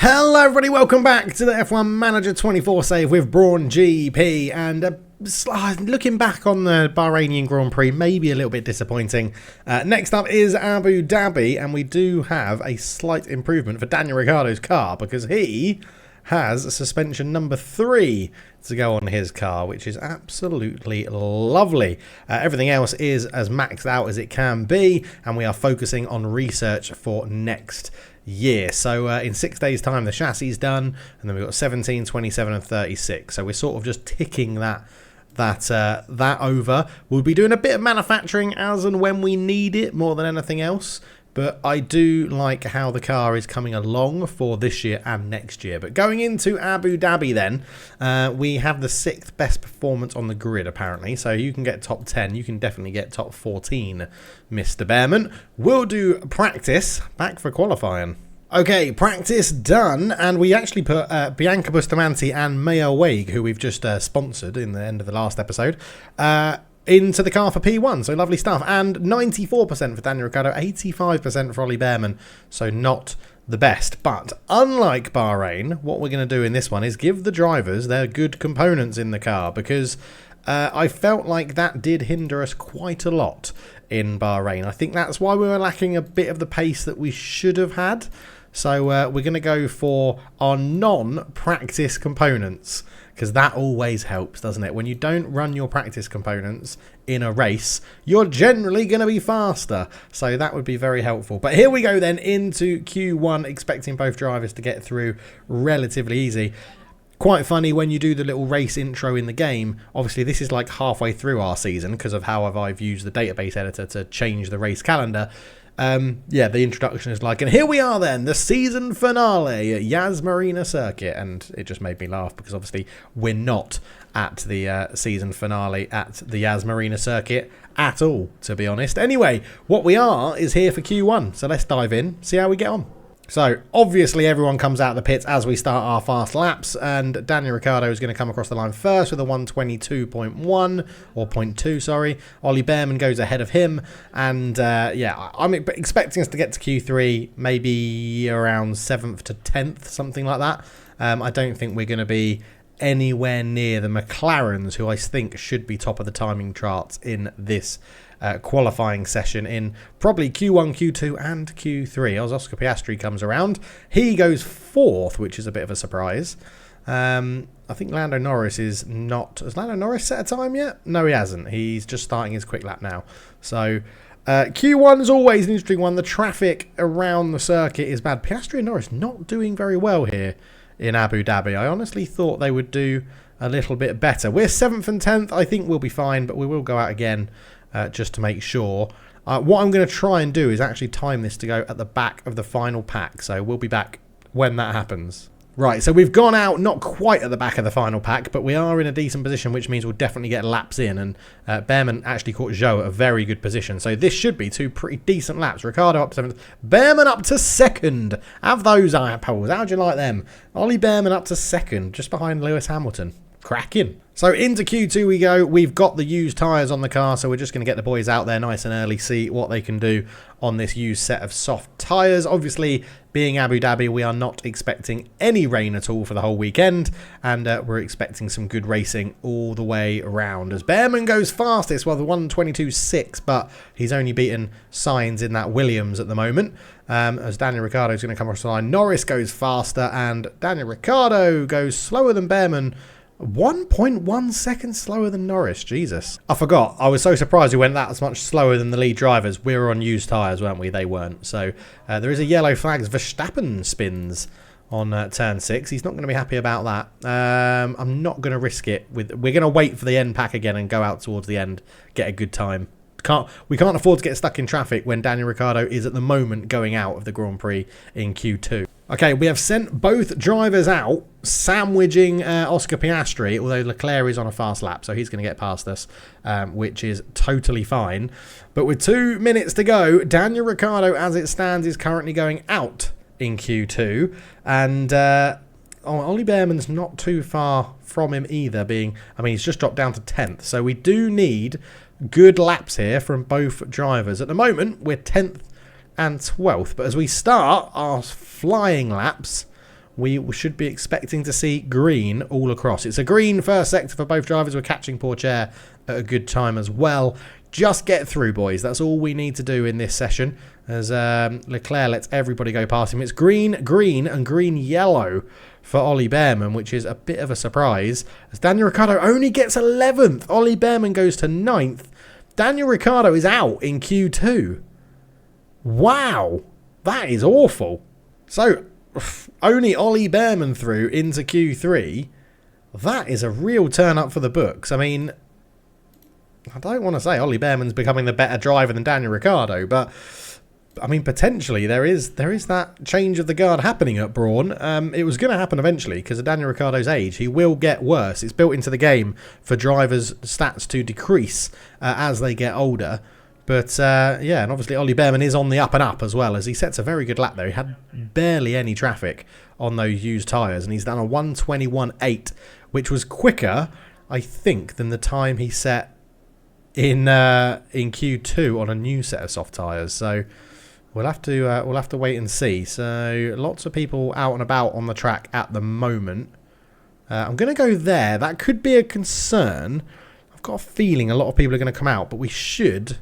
Hello everybody, welcome back to the F1 Manager 24 save with Brawn GP, and looking back on the Bahrainian Grand Prix, maybe a little bit disappointing. Next up is Abu Dhabi, and we do have a slight improvement for Daniel Ricciardo's car because he has suspension number 3 to go on his car, which is absolutely lovely. Everything else is as maxed out as it can be, and we are focusing on research for next year. So in 6 days time the chassis is done, and then we've got 17, 27 and 36, so we're sort of just ticking that over. We'll be doing a bit of manufacturing as and when we need it more than anything else, but I do like how the car is coming along for this year and next year. But going into Abu Dhabi then, we have the 6th best performance on the grid apparently, so you can get top 10, you can definitely get top 14, Mr. Bearman. We'll do practice, back for qualifying. Okay, practice done, and we actually put Bianca Bustamante and Maya Waig, who we've just sponsored in the end of the last episode, into the car for P1, so lovely stuff. And 94% for Daniel Ricciardo, 85% for Ollie Bearman, so not the best. But unlike Bahrain, what we're going to do in this one is give the drivers their good components in the car, because I felt like that did hinder us quite a lot in Bahrain. I think that's why we were lacking a bit of the pace that we should have had. So we're going to go for our non-practice components, because that always helps, doesn't it? When you don't run your practice components in a race, you're generally going to be faster. So that would be very helpful. But here we go then into Q1, expecting both drivers to get through relatively easy. Quite funny when you do the little race intro in the game. Obviously, this is like halfway through our season because of how I've used the database editor to change the race calendar. Yeah, the introduction is like, and here we are then, the season finale at Yas Marina Circuit, and it just made me laugh because obviously we're not at the season finale at the Yas Marina Circuit at all, to be honest. Anyway, what we are is here for Q1, so let's dive in, see how we get on. So, obviously everyone comes out of the pits as we start our fast laps, and Daniel Ricciardo is going to come across the line first with a 122.1, or 0.2, sorry. Ollie Bearman goes ahead of him, and yeah, I'm expecting us to get to Q3 maybe around 7th to 10th, something like that. I don't think we're going to be anywhere near the McLarens, who I think should be top of the timing charts in this qualifying session in probably Q1, Q2 and Q3. As Oscar Piastri comes around, he goes 4th, which is a bit of a surprise. I think Lando Norris is not... Has Lando Norris set a time yet? No, he hasn't. He's just starting his quick lap now. So Q1 is always an interesting one. The traffic around the circuit is bad. Piastri and Norris not doing very well here in Abu Dhabi. I honestly thought they would do a little bit better. We're 7th and 10th. I think we'll be fine, but we will go out again just to make sure. What I'm going to try and do is actually time this to go at the back of the final pack. So we'll be back when that happens. Right, so we've gone out not quite at the back of the final pack, but we are in a decent position, which means we'll definitely get laps in. And Bearman actually caught Zhou at a very good position. So this should be 2 pretty decent laps. Ricciardo up to 7th. Bearman up to 2nd. Have those eyeballs. How'd you like them? Ollie Bearman up to 2nd, just behind Lewis Hamilton. Cracking. So into Q2 we go. We've got the used tyres on the car, so we're just going to get the boys out there nice and early, see what they can do on this used set of soft tyres. Obviously, being Abu Dhabi, we are not expecting any rain at all for the whole weekend, and we're expecting some good racing all the way around. As Bearman goes fastest, well, the 122.6, but he's only beaten Sainz in that Williams at the moment. As Daniel Ricciardo is going to come across the line. Norris goes faster, and Daniel Ricciardo goes slower than Bearman. 1.1 seconds slower than Norris. Jesus. I forgot. I was so surprised he went that much slower than the lead drivers. We were on used tyres, weren't we? They weren't. So there is a yellow flag. Verstappen spins on turn 6. He's not going to be happy about that. I'm not going to risk it. We're going to wait for the end pack again and go out towards the end. Get a good time. We can't afford to get stuck in traffic when Daniel Ricciardo is at the moment going out of the Grand Prix in Q2. Okay, we have sent both drivers out, sandwiching Oscar Piastri, although Leclerc is on a fast lap, so he's going to get past us, which is totally fine. But with 2 minutes to go, Daniel Ricciardo, as it stands, is currently going out in Q2. And Ollie Bearman's not too far from him either, he's just dropped down to 10th. So we do need good laps here from both drivers. At the moment, we're 10th and 12th. But as we start our flying laps, we should be expecting to see green all across. It's a green first sector for both drivers. We're catching poor chair at a good time as well. Just get through, boys. That's all we need to do in this session, as Leclerc lets everybody go past him. It's green, green, and green yellow for Ollie Bearman, which is a bit of a surprise, as Daniel Ricciardo only gets 11th. Ollie Bearman goes to 9th. Daniel Ricciardo is out in Q2. Wow, that is awful. So, only Ollie Bearman through into Q3. That is a real turn up for the books. I mean, I don't want to say Ollie Bearman's becoming the better driver than Daniel Ricciardo, but I mean, potentially there is that change of the guard happening at Brawn. It was going to happen eventually because of Daniel Ricciardo's age. He will get worse. It's built into the game for drivers' stats to decrease as they get older. But yeah, and obviously Ollie Bearman is on the up and up as well, as he sets a very good lap there. He had barely any traffic on those used tyres, and he's done a 1:21.8, which was quicker, I think, than the time he set in Q2 on a new set of soft tyres. So we'll have to wait and see. So lots of people out and about on the track at the moment. I'm going to go there. That could be a concern. I've got a feeling a lot of people are going to come out, but we should.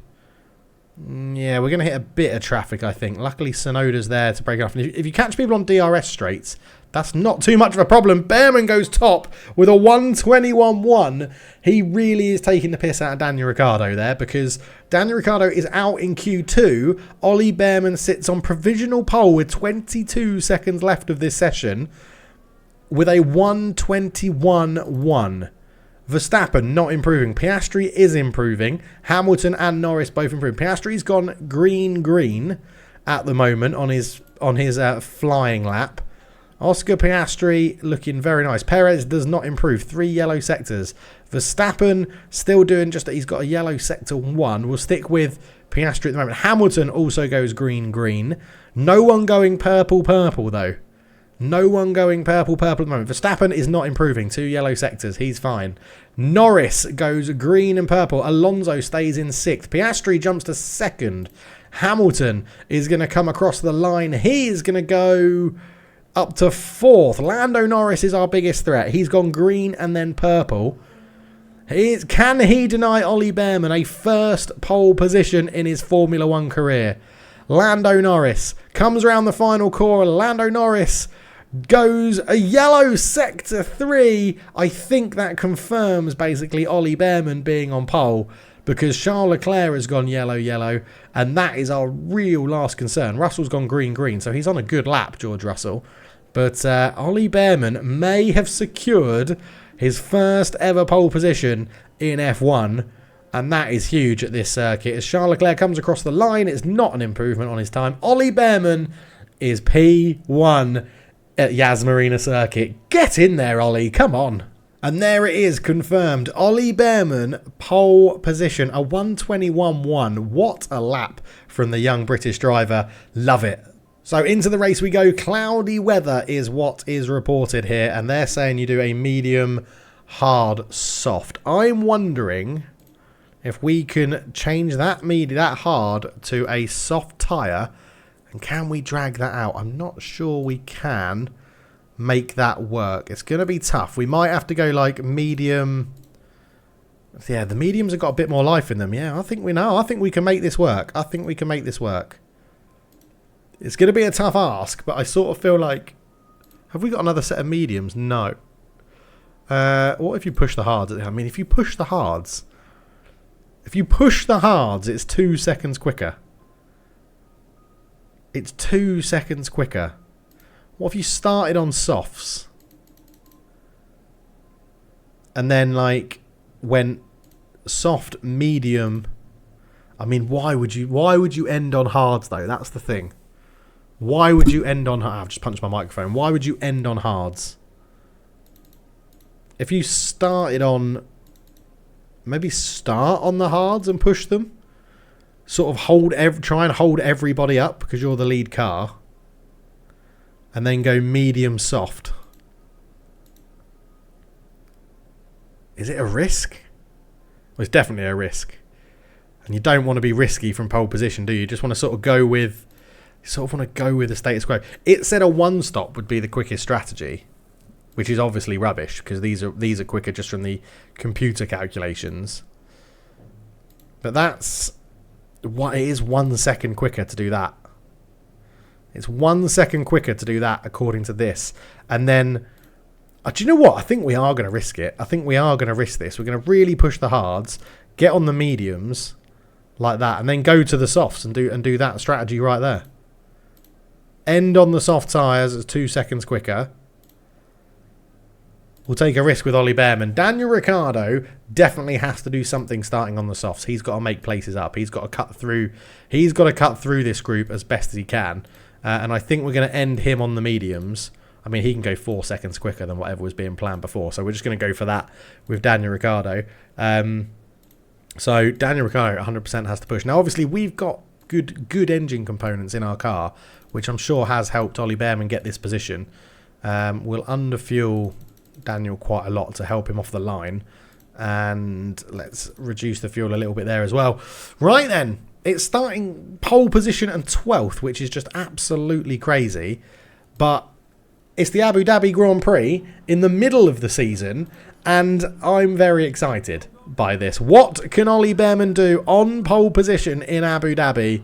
Yeah, we're going to hit a bit of traffic, I think. Luckily, Sonoda's there to break it off. And if you catch people on DRS straights, that's not too much of a problem. Bearman goes top with a 1:21.1. He really is taking the piss out of Daniel Ricciardo there, because Daniel Ricciardo is out in Q2. Ollie Bearman sits on provisional pole with 22 seconds left of this session with a 1:21.1. Verstappen not improving. Piastri is improving. Hamilton and Norris both improving. Piastri's gone green at the moment on his flying lap. Oscar Piastri looking very nice. Perez does not improve. 3 yellow sectors. Verstappen still doing just that. He's got a yellow sector 1. We'll stick with Piastri at the moment. Hamilton also goes green. No one going purple though. No one going purple at the moment. Verstappen is not improving. 2 yellow sectors. He's fine. Norris goes green and purple. Alonso stays in 6th. Piastri jumps to 2nd. Hamilton is going to come across the line. He is going to go up to 4th. Lando Norris is our biggest threat. He's gone green and then purple. Can he deny Ollie Bearman a first pole position in his Formula 1 career? Lando Norris comes around the final corner. Lando Norris goes a yellow sector 3. I think that confirms basically Ollie Bearman being on pole, because Charles Leclerc has gone yellow, and that is our real last concern. Russell's gone green, so he's on a good lap, George Russell. But Ollie Bearman may have secured his first ever pole position in F1, and that is huge at this circuit. As Charles Leclerc comes across the line, it's not an improvement on his time. Ollie Bearman is P1 at Yas Marina circuit. Get in there, Ollie. Come on. And there it is, confirmed. Ollie Bearman, pole position, a 1:21.1. What a lap from the young British driver. Love it. So into the race we go. Cloudy weather is what is reported here, and they're saying you do a medium, hard, soft. I'm wondering if we can change that hard to a soft tyre, and can we drag that out? I'm not sure we can make that work. It's going to be tough. We might have to go like medium. Yeah, the mediums have got a bit more life in them. Yeah, I think we can make this work. It's going to be a tough ask, but I sort of feel like, have we got another set of mediums? No. What if you push the hards? I mean, if you push the hards, it's 2 seconds quicker. It's 2 seconds quicker. What if you started on softs and then like went soft, medium? I mean, why would you end on hards though? That's the thing. Why would you end on... I've just punched my microphone. Why would you end on hards? If you started on... Maybe start on the hards and push them. Sort of try and hold everybody up because you're the lead car. And then go medium soft. Is it a risk? Well, it's definitely a risk. And you don't want to be risky from pole position, do you? You just want to sort of go with... You sort of want to go with the status quo. It said a one-stop would be the quickest strategy, which is obviously rubbish because these are quicker just from the computer calculations. But that's what it is, 1 second quicker to do that. It's 1 second quicker to do that according to this. And then, do you know what? I think we are going to risk it. I think we are going to risk this. We're going to really push the hards, get on the mediums like that, and then go to the softs and do that strategy right there. End on the soft tyres as 2 seconds quicker. We'll take a risk with Ollie Bearman. Daniel Ricciardo definitely has to do something starting on the softs. He's got to make places up. He's got to cut through. He's got to cut through this group as best as he can. And I think we're going to end him on the mediums. I mean, he can go 4 seconds quicker than whatever was being planned before. So we're just going to go for that with Daniel Ricciardo. So Daniel Ricciardo 100% has to push. Now, obviously, we've got good engine components in our car, which I'm sure has helped Ollie Bearman get this position. We'll underfuel Daniel quite a lot to help him off the line. And let's reduce the fuel a little bit there as well. Right then, it's starting pole position and 12th, which is just absolutely crazy. But it's the Abu Dhabi Grand Prix in the middle of the season, and I'm very excited by this. What can Ollie Bearman do on pole position in Abu Dhabi?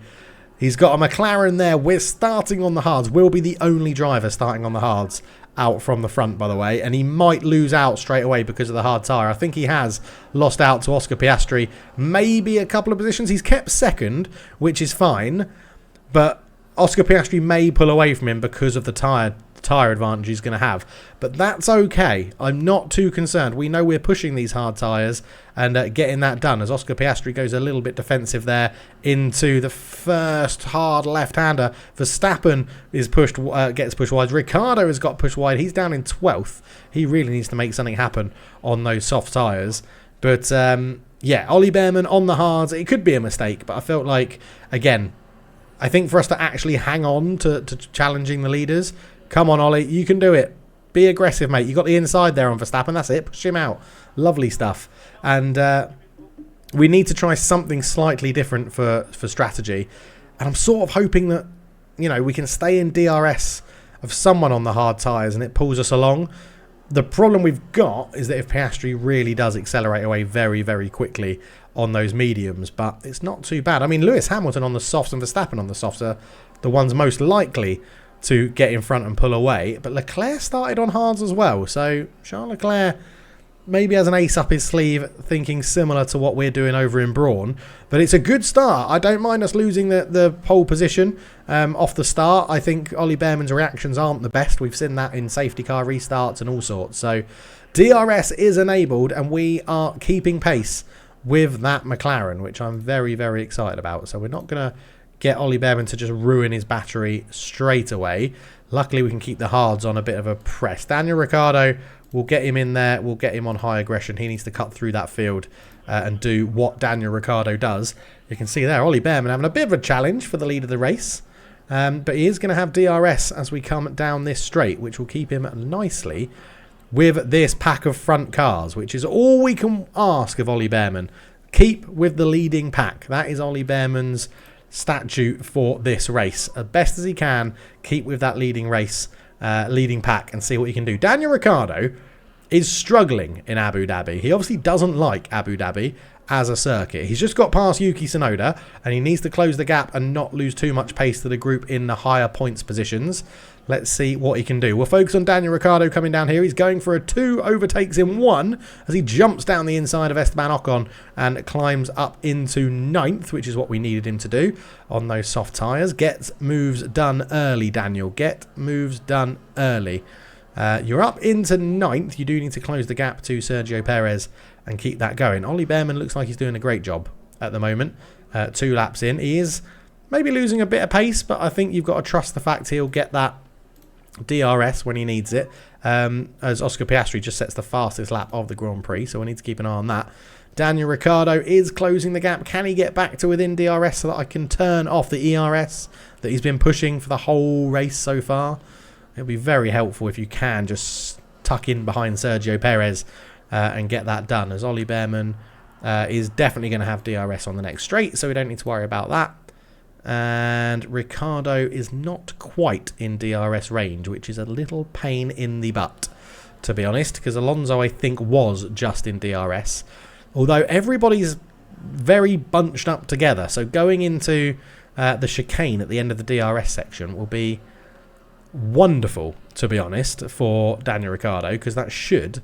He's got a McLaren there. We're starting on the hards. We'll be the only driver starting on the hards out from the front, by the way, and he might lose out straight away because of the hard tyre. I think he has lost out to Oscar Piastri, maybe a couple of positions. He's kept second, which is fine, but Oscar Piastri may pull away from him because of the tyre advantage he's going to have, but that's okay. I'm not too concerned. We know we're pushing these hard tyres and getting that done as Oscar Piastri goes a little bit defensive there into the first hard left-hander. Verstappen is gets pushed wide. Ricciardo has got pushed wide. He's down in 12th. He really needs to make something happen on those soft tyres. But yeah, Ollie Bearman on the hards. It could be a mistake, but I felt like, again, I think for us to actually hang on to challenging the leaders, come on, Ollie, you can do it. Be aggressive, mate. You got the inside there on Verstappen. That's it. Push him out. Lovely stuff. And we need to try something slightly different for strategy. And I'm sort of hoping that, you know, we can stay in DRS of someone on the hard tyres and it pulls us along. The problem we've got is that if Piastri really does accelerate away very, very quickly on those mediums, but it's not too bad. I mean, Lewis Hamilton on the softs and Verstappen on the softs are the ones most likely to get in front and pull away, but Leclerc started on hards as well, so Charles Leclerc maybe has an ace up his sleeve, thinking similar to what we're doing over in Brawn, but it's a good start. I don't mind us losing the pole position off the start. I think Ollie Bearman's reactions aren't the best. We've seen that in safety car restarts and all sorts, so DRS is enabled and we are keeping pace with that McLaren, which I'm very, very excited about. So we're not going to get Ollie Bearman to just ruin his battery straight away. Luckily, we can keep the hards on a bit of a press. Daniel Ricciardo, we'll get him in there. We'll get him on high aggression. He needs to cut through that field and do what Daniel Ricciardo does. You can see there, Ollie Bearman having a bit of a challenge for the lead of the race. But he is going to have DRS as we come down this straight, which will keep him nicely with this pack of front cars, which is all we can ask of Ollie Bearman. Keep with the leading pack. That is Ollie Bearman's statute for this race. As best as he can, keep with that leading pack and see what he can do. Daniel Ricciardo is struggling in Abu Dhabi. He obviously doesn't like Abu Dhabi as a circuit. He's just got past Yuki Tsunoda and he needs to close the gap and not lose too much pace to the group in the higher points positions. Let's see what he can do. We'll focus on Daniel Ricciardo coming down here. He's going for a 2 overtakes in 1 as he jumps down the inside of Esteban Ocon and climbs up into 9th, which is what we needed him to do on those soft tyres. Get moves done early, Daniel. Get moves done early. You're up into 9th. You do need to close the gap to Sergio Perez and keep that going. Ollie Bearman looks like he's doing a great job at the moment. 2 laps in. He is maybe losing a bit of pace, but I think you've got to trust the fact he'll get that DRS when he needs it, as Oscar Piastri just sets the fastest lap of the Grand Prix, so we need to keep an eye on that. Daniel Ricciardo is closing the gap. Can he get back to within DRS so that I can turn off the ERS that he's been pushing for the whole race so far? It'll be very helpful if you can just tuck in behind Sergio Perez and get that done, as Ollie Bearman is definitely going to have DRS on the next straight, so we don't need to worry about that. And Ricciardo is not quite in DRS range, which is a little pain in the butt, to be honest, because Alonso, I think, was just in DRS. Although everybody's very bunched up together, so going into the chicane at the end of the DRS section will be wonderful, to be honest, for Daniel Ricciardo, because that should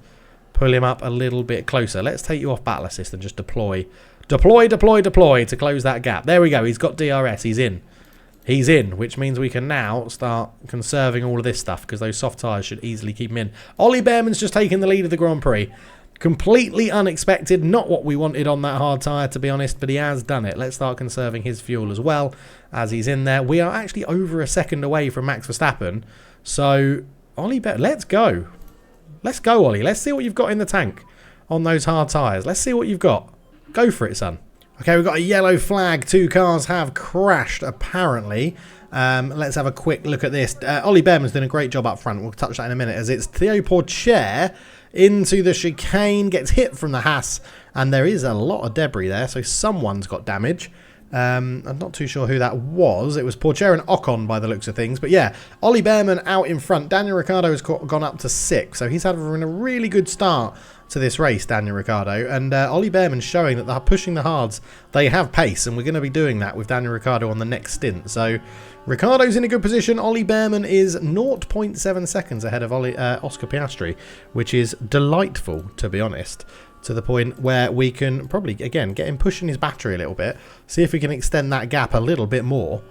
pull him up a little bit closer. Let's take you off battle assist and just deploy to close that gap. There we go. He's got DRS. He's in. He's in, which means we can now start conserving all of this stuff, because those soft tyres should easily keep him in. Ollie Bearman's just taken the lead of the Grand Prix. Completely unexpected. Not what we wanted on that hard tyre, to be honest, but he has done it. Let's start conserving his fuel as well as he's in there. We are actually over a second away from Max Verstappen. So, Ollie, let's go. Let's go, Ollie. Let's see what you've got in the tank on those hard tyres. Let's see what you've got. Go for it, son. Okay, we've got a yellow flag. 2 cars have crashed, apparently. Let's have a quick look at this. Ollie Bearman's doing a great job up front. We'll touch that in a minute, as it's Theo Pourchaire into the chicane, gets hit from the Haas, and there is a lot of debris there, so someone's got damage. I'm not too sure who that was. It was Pourchaire and Ocon by the looks of things. But yeah, Ollie Bearman out in front. Daniel Ricciardo has gone up to 6, so he's had a really good start to this race, Daniel Ricciardo. And Ollie Bearman's showing that they're pushing the hards. They have pace, and we're going to be doing that with Daniel Ricciardo on the next stint. So Ricciardo's in a good position. Ollie Bearman is 0.7 seconds ahead of Oscar Piastri, which is delightful, to be honest, to the point where we can probably, again, get him pushing his battery a little bit, see if we can extend that gap a little bit more.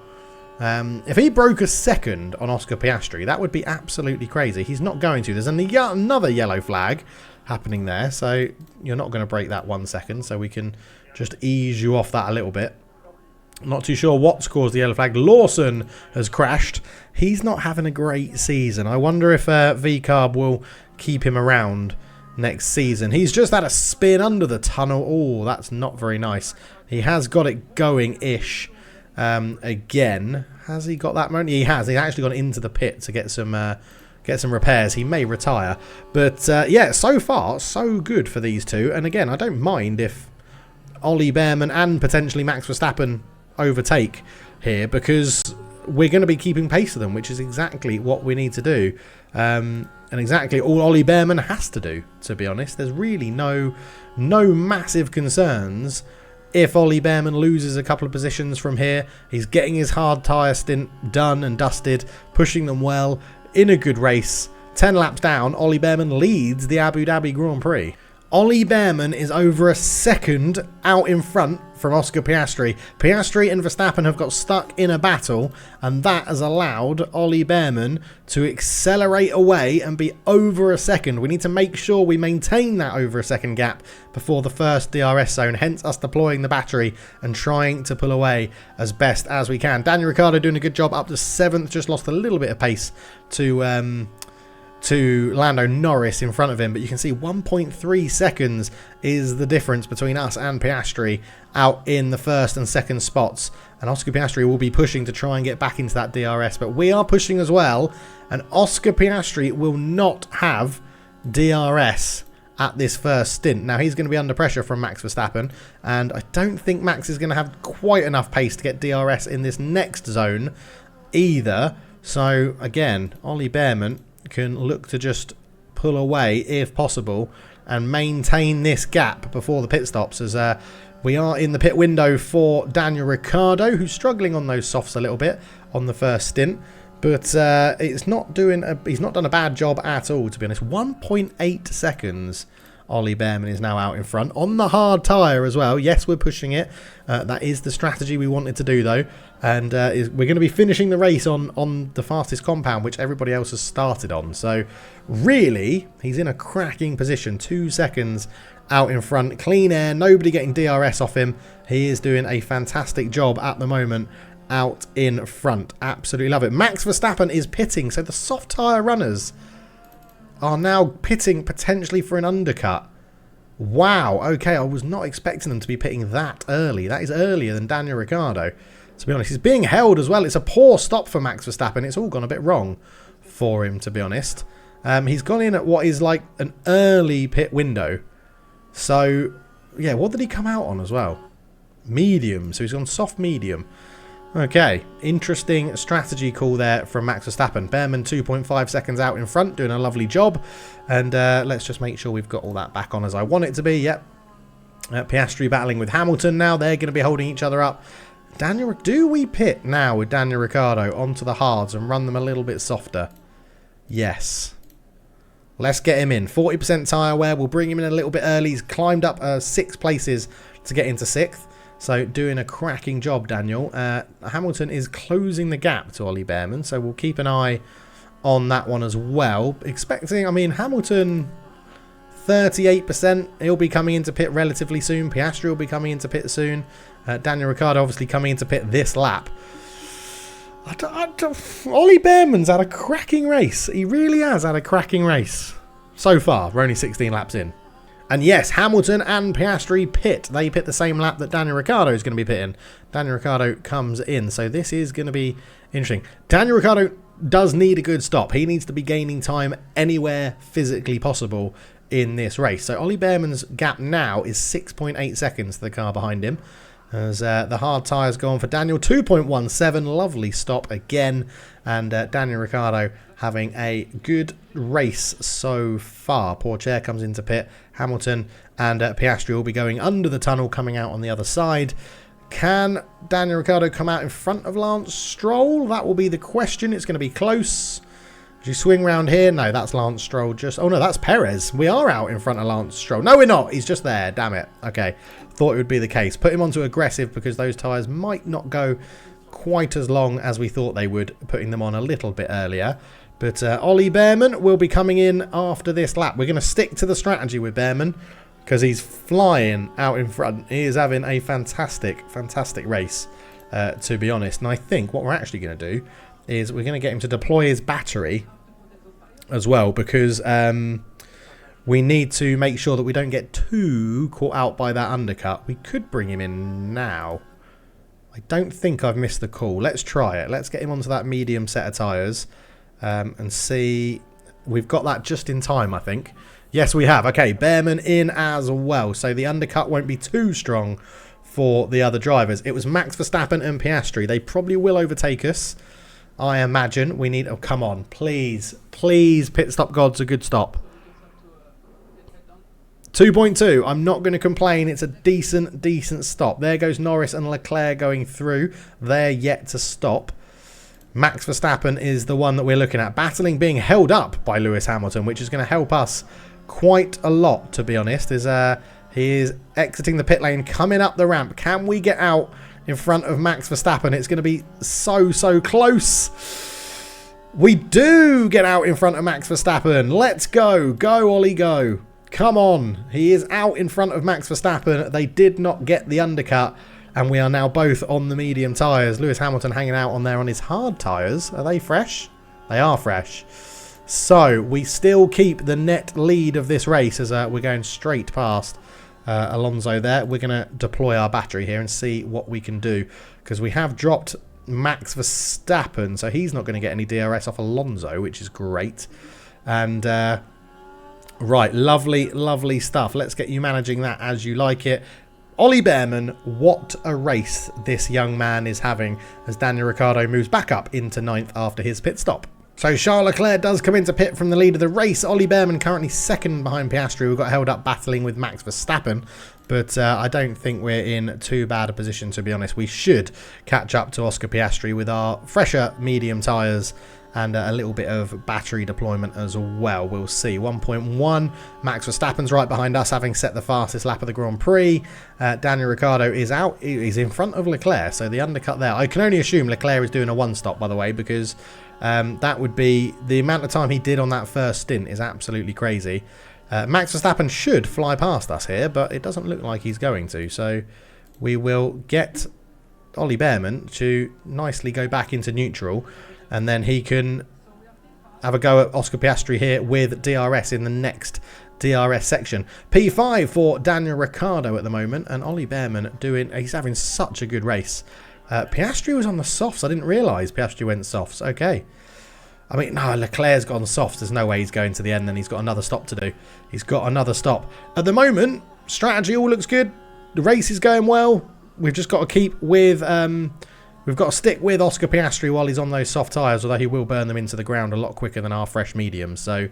If he broke a second on Oscar Piastri, that would be absolutely crazy. He's not going to. There's another yellow flag happening there, so you're not going to break that 1 second, so we can just ease you off that a little bit. Not too sure what's caused the yellow flag. Lawson has crashed. He's not having a great season. I wonder if VCarb will keep him around next season. He's just had a spin under the tunnel. Oh, that's not very nice. He has got it going-ish again. Has he got that moment? He has. He's actually gone into the pit to get some repairs. He may retire. But yeah, so far, so good for these two. And again, I don't mind if Ollie Bearman and potentially Max Verstappen overtake here, because we're going to be keeping pace with them, which is exactly what we need to do. And exactly all Ollie Bearman has to do, to be honest. There's really no massive concerns if Ollie Bearman loses a couple of positions from here. He's getting his hard tyre stint done and dusted, pushing them well in a good race. 10 laps down, Ollie Bearman leads the Abu Dhabi Grand Prix. Ollie Bearman is over a second out in front from Oscar Piastri. Piastri and Verstappen have got stuck in a battle, and that has allowed Ollie Bearman to accelerate away and be over a second. We need to make sure we maintain that over a second gap before the first DRS zone, hence us deploying the battery and trying to pull away as best as we can. Daniel Ricciardo doing a good job up to 7th, just lost a little bit of pace to Lando Norris in front of him, but you can see 1.3 seconds is the difference between us and Piastri out in the first and second spots, and Oscar Piastri will be pushing to try and get back into that DRS, but we are pushing as well, and Oscar Piastri will not have DRS at this first stint. Now he's going to be under pressure from Max Verstappen, and I don't think Max is going to have quite enough pace to get DRS in this next zone either. So again, Ollie Bearman can look to just pull away if possible and maintain this gap before the pit stops, as we are in the pit window for Daniel Ricciardo, who's struggling on those softs a little bit on the first stint, but he's not done a bad job at all, to be honest. 1.8 seconds Ollie Bearman is now out in front on the hard tyre as well. Yes, we're pushing it. That is the strategy we wanted to do, though. And we're going to be finishing the race on the fastest compound, which everybody else has started on. So really, he's in a cracking position. 2 seconds out in front. Clean air. Nobody getting DRS off him. He is doing a fantastic job at the moment out in front. Absolutely love it. Max Verstappen is pitting. So the soft tyre runners are now pitting potentially for an undercut. Wow, okay, I was not expecting them to be pitting that early. That is earlier than Daniel Ricciardo, to be honest. He's being held as well. It's a poor stop for Max Verstappen. It's all gone a bit wrong for him, to be honest. He's gone in at what is like an early pit window. So, yeah, what did he come out on as well? Medium. So he's gone soft medium. Okay, interesting strategy call there from Max Verstappen. BEARMAN 2.5 seconds out in front, doing a lovely job. And let's just make sure we've got all that back on as I want it to be. Yep. Piastri battling with Hamilton now. They're going to be holding each other up. Do we pit now with Daniel Ricciardo onto the hards and run them a little bit softer? Yes. Let's get him in. 40% tyre wear. We'll bring him in a little bit early. He's climbed up 6 places to get into 6th. So doing a cracking job, Daniel. Hamilton is closing the gap to Ollie BEARMAN. So we'll keep an eye on that one as well. Expecting, I mean, Hamilton 38%. He'll be coming into pit relatively soon. Piastri will be coming into pit soon. Daniel Ricciardo obviously coming into pit this lap. Ollie BEARMAN's had a cracking race. He really has had a cracking race. So far, we're only 16 laps in. And yes, Hamilton and Piastri pit. They pit the same lap that Daniel Ricciardo is going to be pitting. Daniel Ricciardo comes in. So this is going to be interesting. Daniel Ricciardo does need a good stop. He needs to be gaining time anywhere physically possible in this race. So Ollie BEARMAN's gap now is 6.8 seconds to the car behind him. As the hard tyres go on for Daniel. 2.17. Lovely stop again. And Daniel Ricciardo having a good race so far. Pourchaire comes into pit. Hamilton and Piastri will be going under the tunnel, coming out on the other side. Can Daniel Ricciardo come out in front of Lance Stroll? That will be the question. It's going to be close. Do you swing round here? No, that's Lance Stroll. Oh, no, that's Perez. We are out in front of Lance Stroll. No, we're not. He's just there. Damn it. Okay. Thought it would be the case. Put him onto aggressive because those tyres might not go quite as long as we thought they would, putting them on a little bit earlier. But Ollie BEARMAN will be coming in after this lap. We're going to stick to the strategy with BEARMAN because he's flying out in front. He is having a fantastic, fantastic race, to be honest. And I think what we're actually going to do is we're going to get him to deploy his battery as well because we need to make sure that we don't get too caught out by that undercut. We could bring him in now. I don't think I've missed the call. Let's try it. Let's get him onto that medium set of tyres. And see, we've got that just in time, I think. Yes, we have. Okay, BEARMAN in as well. So the undercut won't be too strong for the other drivers. It was Max Verstappen and Piastri. They probably will overtake us, I imagine. We need... Oh, come on. Please. Please, pit stop gods, a good stop. 2.2. I'm not going to complain. It's a decent stop. There goes Norris and Leclerc going through. They're yet to stop. Max Verstappen is the one that we're looking at. Battling, being held up by Lewis Hamilton, which is going to help us quite a lot, to be honest. He is exiting the pit lane, coming up the ramp. Can we get out in front of Max Verstappen? It's going to be so close. We do get out in front of Max Verstappen. Let's go. Go, Ollie, go. Come on. He is out in front of Max Verstappen. They did not get the undercut. And we are now both on the medium tyres. Lewis Hamilton hanging out on there on his hard tyres. Are they fresh? They are fresh. So we still keep the net lead of this race as we're going straight past Alonso there. We're going to deploy our battery here and see what we can do. Because we have dropped Max Verstappen. So he's not going to get any DRS off Alonso, which is great. And right, lovely stuff. Let's get you managing that as you like it. Ollie BEARMAN, what a race this young man is having as Daniel Ricciardo moves back up into 9th after his pit stop. So Charles Leclerc does come into pit from the lead of the race. Ollie BEARMAN currently 2nd behind Piastri. We've got held up battling with Max Verstappen. But I don't think we're in too bad a position, to be honest. We should catch up to Oscar Piastri with our fresher medium tyres and a little bit of battery deployment as well. We'll see. 1.1. Max Verstappen's right behind us, having set the fastest lap of the Grand Prix. Daniel Ricciardo is out. He's in front of Leclerc, so the undercut there. I can only assume Leclerc is doing a one-stop, by the way, because that would be... The amount of time he did on that first stint is absolutely crazy. Max Verstappen should fly past us here, but it doesn't look like he's going to. So we will get Ollie BEARMAN to nicely go back into neutral. And then he can have a go at Oscar Piastri here with DRS in the next DRS section. P5 for Daniel Ricciardo at the moment. And Ollie BEARMAN he's having such a good race. Piastri was on the softs. I didn't realise Piastri went softs. Okay. I mean, no, Leclerc's gone softs. There's no way he's going to the end and he's got another stop to do. He's got another stop. At the moment, strategy all looks good. The race is going well. We've just got to keep with we've got to stick with Oscar Piastri while he's on those soft tyres, although he will burn them into the ground a lot quicker than our fresh mediums. So,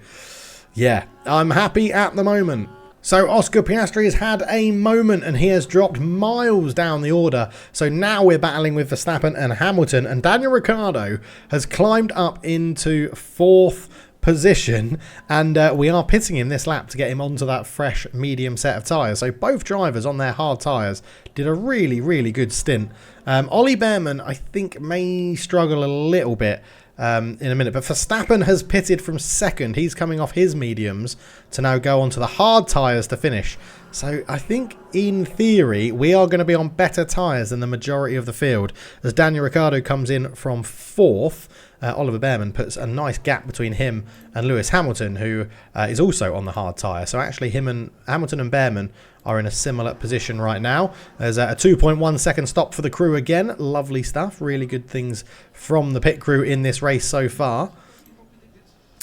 yeah, I'm happy at the moment. So Oscar Piastri has had a moment and he has dropped miles down the order. So now we're battling with Verstappen and Hamilton, and Daniel Ricciardo has climbed up into 4th position, and we are pitting him this lap to get him onto that fresh medium set of tyres. So both drivers on their hard tyres did a really, really good stint. Ollie Bearman, I think, may struggle a little bit in a minute, but Verstappen has pitted from 2nd. He's coming off his mediums to now go onto the hard tyres to finish. So I think in theory we are going to be on better tyres than the majority of the field, as Daniel Ricciardo comes in from 4th. Oliver Bearman puts a nice gap between him and Lewis Hamilton, who is also on the hard tyre. So actually Hamilton and Bearman are in a similar position right now. There's a 2.1 second stop for the crew again. Lovely stuff. Really good things from the pit crew in this race so far.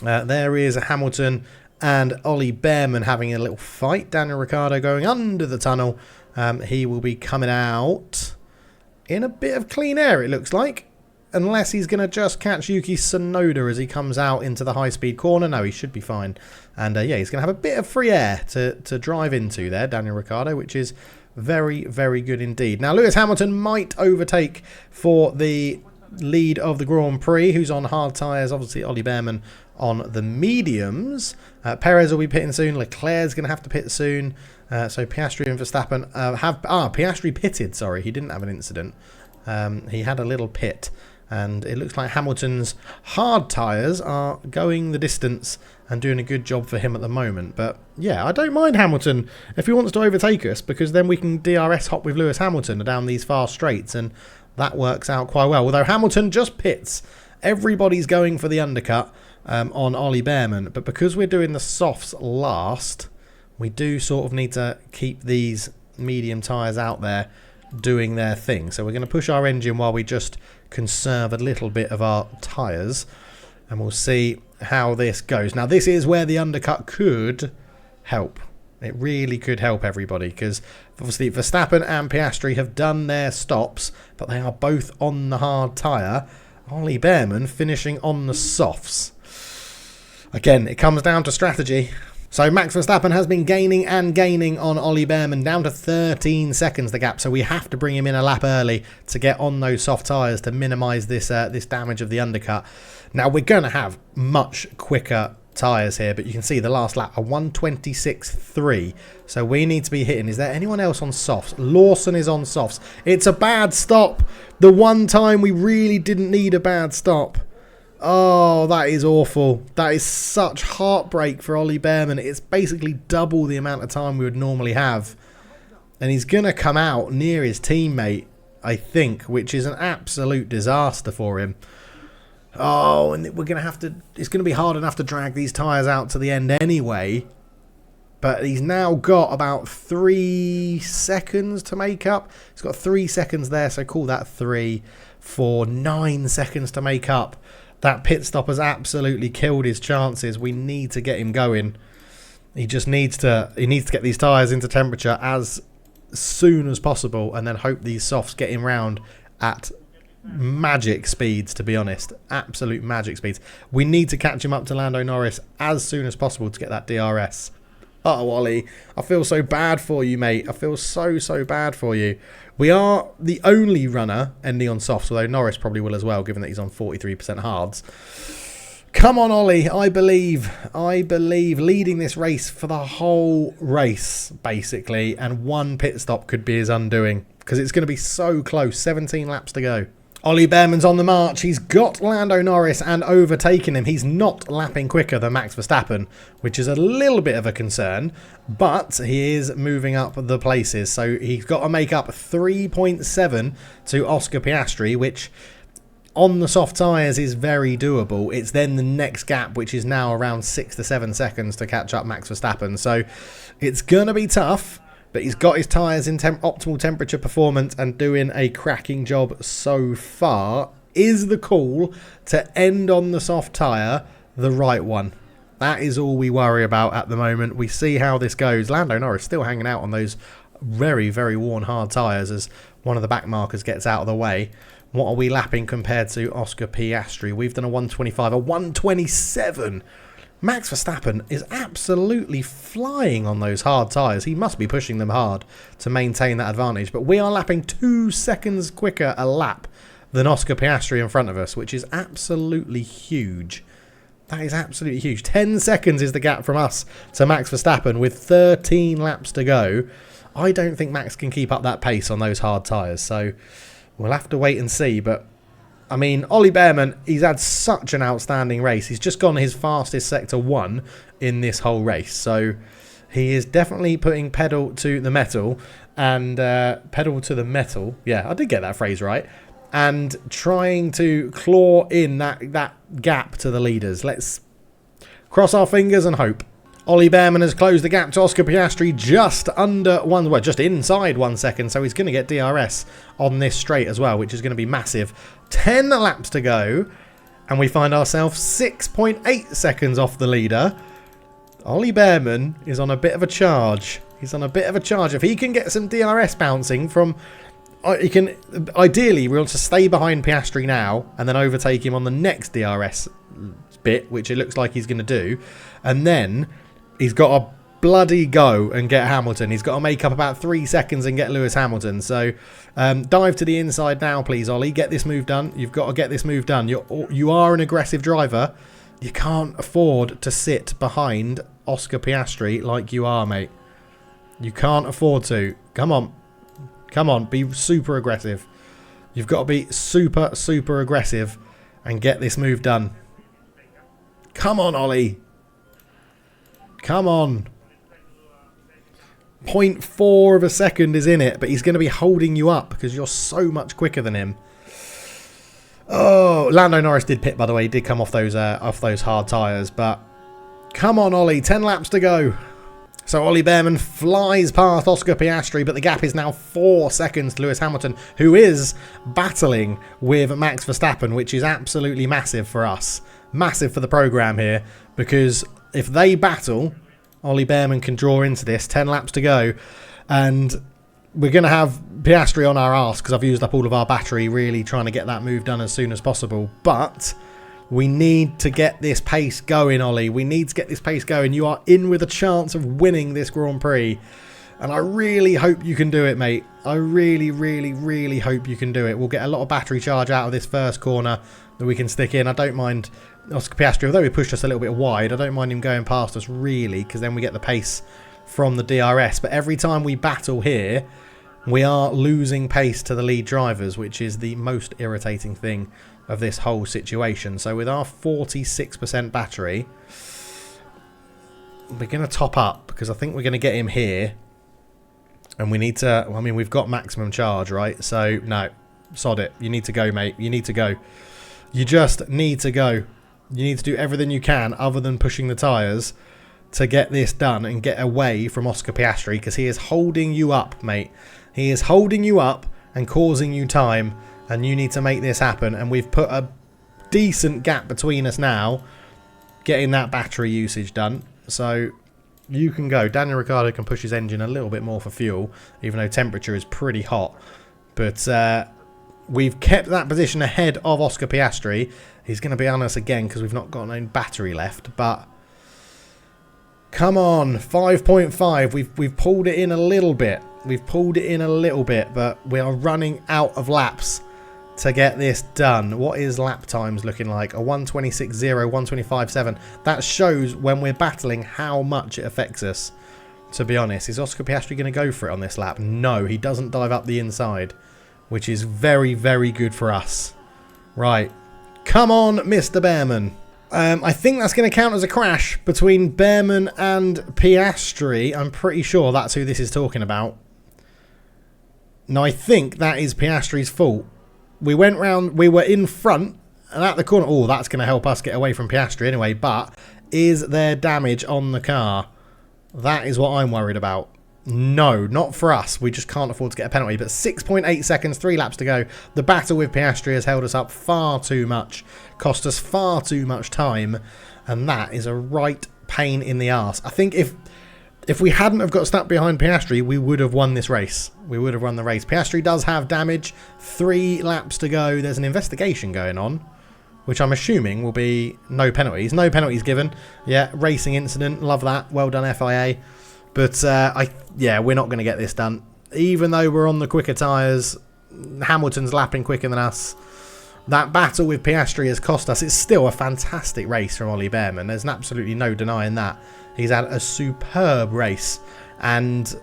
There is Hamilton and Ollie Bearman having a little fight. Daniel Ricciardo going under the tunnel. He will be coming out in a bit of clean air, it looks like. Unless he's going to just catch Yuki Tsunoda as he comes out into the high-speed corner. No, he should be fine. And yeah, he's going to have a bit of free air to drive into there, Daniel Ricciardo, which is very, very good indeed. Now, Lewis Hamilton might overtake for the lead of the Grand Prix, who's on hard tyres. Obviously, Ollie Bearman on the mediums. Perez will be pitting soon. Leclerc's going to have to pit soon. So Piastri and Verstappen Piastri pitted, sorry. He didn't have an incident. He had a little pit. And it looks like Hamilton's hard tyres are going the distance and doing a good job for him at the moment. But yeah, I don't mind Hamilton if he wants to overtake us, because then we can DRS hop with Lewis Hamilton down these fast straights, and that works out quite well. Although Hamilton just pits, everybody's going for the undercut on Ollie Bearman. But because we're doing the softs last, we do sort of need to keep these medium tyres out there doing their thing. So we're going to push our engine while we just conserve a little bit of our tyres, and we'll see how this goes. Now, this is where the undercut could help. It really could help everybody, because obviously Verstappen and Piastri have done their stops, but they are both on the hard tyre. Ollie Bearman finishing on the softs. Again, it comes down to strategy. So Max Verstappen has been gaining and gaining on Ollie Bearman, down to 13 seconds the gap. So we have to bring him in a lap early to get on those soft tyres to minimise this this damage of the undercut. Now we're going to have much quicker tyres here, but you can see the last lap, a 1:26.3. So we need to be hitting. Is there anyone else on softs? Lawson is on softs. It's a bad stop. The one time we really didn't need a bad stop. Oh, that is awful. That is such heartbreak for Ollie Bearman. It's basically double the amount of time we would normally have. And he's going to come out near his teammate, I think, which is an absolute disaster for him. Oh, and we're going to have to... It's going to be hard enough to drag these tyres out to the end anyway. But he's now got about 3 seconds to make up. He's got 3 seconds there, so call that 3, 4, 9 seconds to make up. That pit stop has absolutely killed his chances. We need to get him going. He just needs to get these tyres into temperature as soon as possible, and then hope these softs get him round at magic speeds, to be honest. Absolute magic speeds. We need to catch him up to Lando Norris as soon as possible to get that DRS. Oh, Ollie, I feel so bad for you, mate. I feel so bad for you. We are the only runner ending on softs, although Norris probably will as well, given that he's on 43% hards. Come on, Ollie. I believe. Leading this race for the whole race, basically, and one pit stop could be his undoing, because it's going to be so close. 17 laps to go. Ollie Bearman's on the march. He's got Lando Norris and overtaken him. He's not lapping quicker than Max Verstappen, which is a little bit of a concern, but he is moving up the places. So he's got to make up 3.7 to Oscar Piastri, which on the soft tyres is very doable. It's then the next gap, which is now around 6 to 7 seconds to catch up Max Verstappen. So it's going to be tough. But he's got his tyres in optimal temperature performance and doing a cracking job so far. Is the call to end on the soft tyre the right one? That is all we worry about at the moment. We see how this goes. Lando Norris still hanging out on those very, very worn hard tyres as one of the back markers gets out of the way. What are we lapping compared to Oscar Piastri? We've done a 125, a 127. Max Verstappen is absolutely flying on those hard tyres. He must be pushing them hard to maintain that advantage. But we are lapping 2 seconds quicker a lap than Oscar Piastri in front of us, which is absolutely huge. That is absolutely huge. 10 seconds is the gap from us to Max Verstappen with 13 laps to go. I don't think Max can keep up that pace on those hard tyres. So we'll have to wait and see. But I mean, Ollie Bearman, he's had such an outstanding race. He's just gone his fastest Sector 1 in this whole race. So he is definitely putting pedal to the metal. And pedal to the metal. Yeah, I did get that phrase right. And trying to claw in that gap to the leaders. Let's cross our fingers and hope. Ollie Bearman has closed the gap to Oscar Piastri just just inside 1 second, so he's going to get DRS on this straight as well, which is going to be massive. 10 laps to go, and we find ourselves 6.8 seconds off the leader. Ollie Bearman is on a bit of a charge. He's on a bit of a charge. If he can get some DRS bouncing from... He can, ideally, we want to stay behind Piastri now and then overtake him on the next DRS bit, which it looks like he's going to do. And then he's got to bloody go and get Hamilton. He's got to make up about 3 seconds and get Lewis Hamilton. So dive to the inside now, please, Ollie. Get this move done. You've got to get this move done. You are an aggressive driver. You can't afford to sit behind Oscar Piastri like you are, mate. You can't afford to. Come on. Come on, be super aggressive. You've got to be super, super aggressive and get this move done. Come on, Ollie. Come on. 0.4 of a second is in it, but he's going to be holding you up because you're so much quicker than him. Oh, Lando Norris did pit, by the way. He did come off those hard tyres, but come on, Ollie. 10 laps to go. So Ollie Bearman flies past Oscar Piastri, but the gap is now 4 seconds to Lewis Hamilton, who is battling with Max Verstappen, which is absolutely massive for us. Massive for the programme here, because if they battle, Ollie Bearman can draw into this. 10 laps to go, and we're going to have Piastri on our arse because I've used up all of our battery really trying to get that move done as soon as possible. But we need to get this pace going, Ollie. We need to get this pace going. You are in with a chance of winning this Grand Prix. And I really hope you can do it, mate. I really, really, really hope you can do it. We'll get a lot of battery charge out of this first corner that we can stick in. I don't mind Oscar Piastri, although he pushed us a little bit wide. I don't mind him going past us, really, because then we get the pace from the DRS. But every time we battle here, we are losing pace to the lead drivers, which is the most irritating thing of this whole situation. So with our 46% battery, we're going to top up because I think we're going to get him here. And we need to, I mean, we've got maximum charge, right? So, no, sod it. You need to go, mate. You need to go. You just need to go. You need to do everything you can other than pushing the tyres to get this done and get away from Oscar Piastri because he is holding you up, mate. He is holding you up and causing you time. And you need to make this happen. And we've put a decent gap between us now, getting that battery usage done. So you can go. Daniel Ricciardo can push his engine a little bit more for fuel, even though temperature is pretty hot. But we've kept that position ahead of Oscar Piastri. He's going to be on us again because we've not got any battery left. But come on, 5.5. We've pulled it in a little bit. We've pulled it in a little bit, but we are running out of laps to get this done. What is lap times looking like? A 126.0, 125.7. That shows when we're battling how much it affects us, to be honest. Is Oscar Piastri going to go for it on this lap? No, he doesn't dive up the inside, which is very, very good for us. Right. Come on, Mr. Bearman. I think that's going to count as a crash between Bearman and Piastri. I'm pretty sure that's who this is talking about. Now, I think that is Piastri's fault. We went round, we were in front, and at the corner... Oh, that's going to help us get away from Piastri anyway, but is there damage on the car? That is what I'm worried about. No, not for us. We just can't afford to get a penalty. But 6.8 seconds, 3 laps to go. The battle with Piastri has held us up far too much, cost us far too much time, and that is a right pain in the arse. I think if if we hadn't have got stuck behind Piastri, we would have won this race. We would have won the race. Piastri does have damage. 3 laps to go. There's an investigation going on, which I'm assuming will be no penalties. No penalties given. Yeah, racing incident. Love that. Well done, FIA. But, yeah, we're not going to get this done. Even though we're on the quicker tyres, Hamilton's lapping quicker than us. That battle with Piastri has cost us. It's still a fantastic race from Ollie Bearman. There's absolutely no denying that. He's had a superb race. And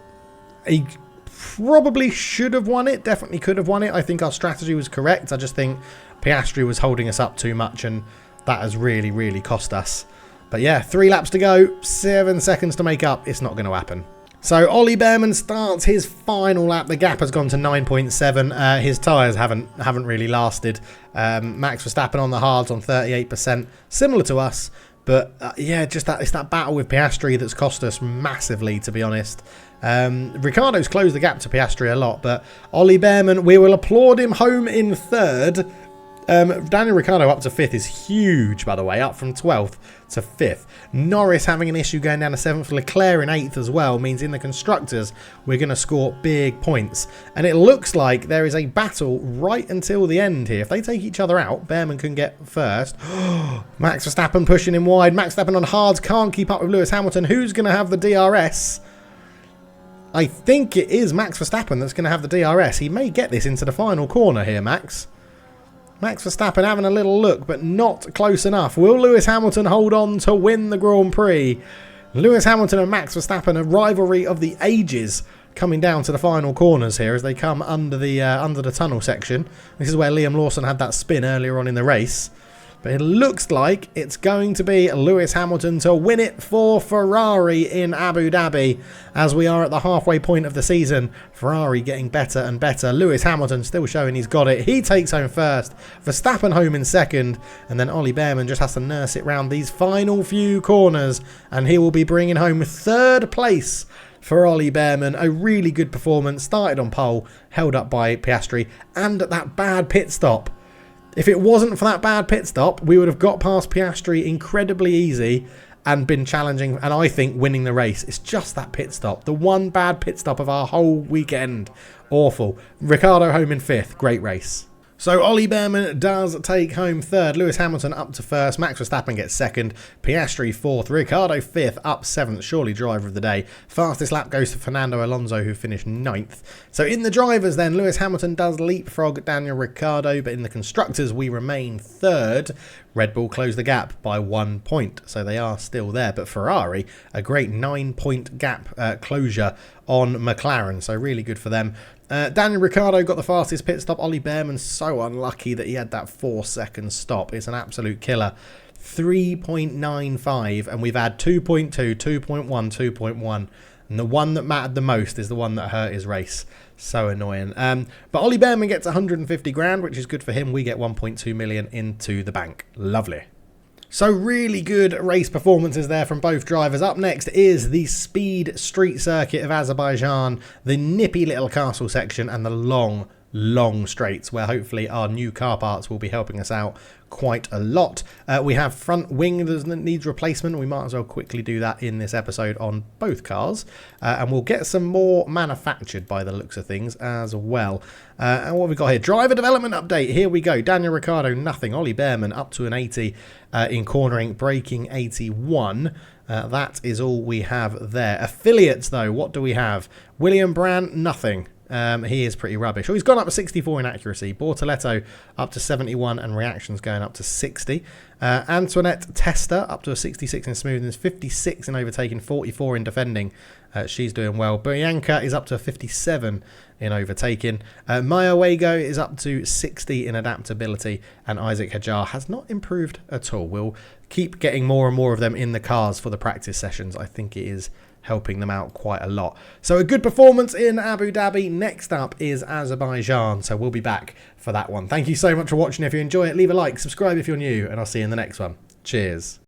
he probably should have won it. Definitely could have won it. I think our strategy was correct. I just think Piastri was holding us up too much. And that has really, really cost us. But yeah, 3 laps to go. 7 seconds to make up. It's not going to happen. So Ollie Bearman starts his final lap. The gap has gone to 9.7. His tyres haven't really lasted. Max Verstappen on the hards on 38%, similar to us. But yeah, just it's that battle with Piastri that's cost us massively, to be honest. Ricciardo's closed the gap to Piastri a lot, but Ollie Bearman, we will applaud him home in 3rd. Daniel Ricciardo up to 5th is huge, by the way, up from 12th to 5th. Norris having an issue going down to 7th. Leclerc in 8th as well means in the Constructors we're going to score big points. And it looks like there is a battle right until the end here. If they take each other out, Bearman can get first. Max Verstappen pushing him wide. Max Verstappen on hards, can't keep up with Lewis Hamilton. Who's going to have the DRS? I think it is Max Verstappen that's going to have the DRS. He may get this into the final corner here, Max. Max Verstappen having a little look, but not close enough. Will Lewis Hamilton hold on to win the Grand Prix? Lewis Hamilton and Max Verstappen, a rivalry of the ages, coming down to the final corners here as they come under the tunnel section. This is where Liam Lawson had that spin earlier on in the race. But it looks like it's going to be Lewis Hamilton to win it for Ferrari in Abu Dhabi. As we are at the halfway point of the season, Ferrari getting better and better. Lewis Hamilton still showing he's got it. He takes home first. Verstappen home in second. And then Ollie Bearman just has to nurse it round these final few corners. And he will be bringing home 3rd place for Ollie Bearman. A really good performance. Started on pole, held up by Piastri. And at that bad pit stop. If it wasn't for that bad pit stop, we would have got past Piastri incredibly easy and been challenging, and I think winning the race. It's just that pit stop. The one bad pit stop of our whole weekend. Awful. Ricciardo home in 5th. Great race. So Ollie Bearman does take home 3rd. Lewis Hamilton up to 1st. Max Verstappen gets 2nd. Piastri 4th. Ricciardo 5th. Up 7th. Surely driver of the day. Fastest lap goes to Fernando Alonso, who finished 9th. So in the drivers then, Lewis Hamilton does leapfrog Daniel Ricciardo. But in the constructors, we remain 3rd. Red Bull closed the gap by 1 point. So they are still there. But Ferrari, a great 9-point gap closure on McLaren. So really good for them. Daniel Ricciardo got the fastest pit stop. Ollie Bearman so unlucky that he had that 4-second stop. It's an absolute killer. 3.95, and we've had 2.2, 2.1, 2.1. And the one that mattered the most is the one that hurt his race. So annoying. But Ollie Bearman gets 150 grand, which is good for him. We get 1.2 million into the bank. Lovely. So really good race performances there from both drivers. Up next is the speed street circuit of Azerbaijan, the nippy little castle section, and the long straights where hopefully our new car parts will be helping us out quite a lot. We have front wing that needs replacement. We might as well quickly do that in this episode on both cars, and we'll get some more manufactured by the looks of things as well. And what have we got here? Driver development update. Here we go. Daniel Ricciardo, nothing. Ollie Bearman up to an 80 in cornering, braking 81. That is all we have there. Affiliates though, what do we have? William Brandt, nothing. He is pretty rubbish. Oh, he's gone up to 64 in accuracy. Bortoletto up to 71 and reactions going up to 60. Antoinette Testa up to a 66 in smoothness, 56 in overtaking, 44 in defending. She's doing well. Bianca is up to 57 in overtaking. Maya Wago is up to 60 in adaptability. And Isaac Hajar has not improved at all. We'll keep getting more and more of them in the cars for the practice sessions. I think it is helping them out quite a lot. So a good performance in Abu Dhabi. Next up is Azerbaijan, so we'll be back for that one. Thank you so much for watching. If you enjoy it, leave a like, subscribe if you're new, and I'll see you in the next one. Cheers.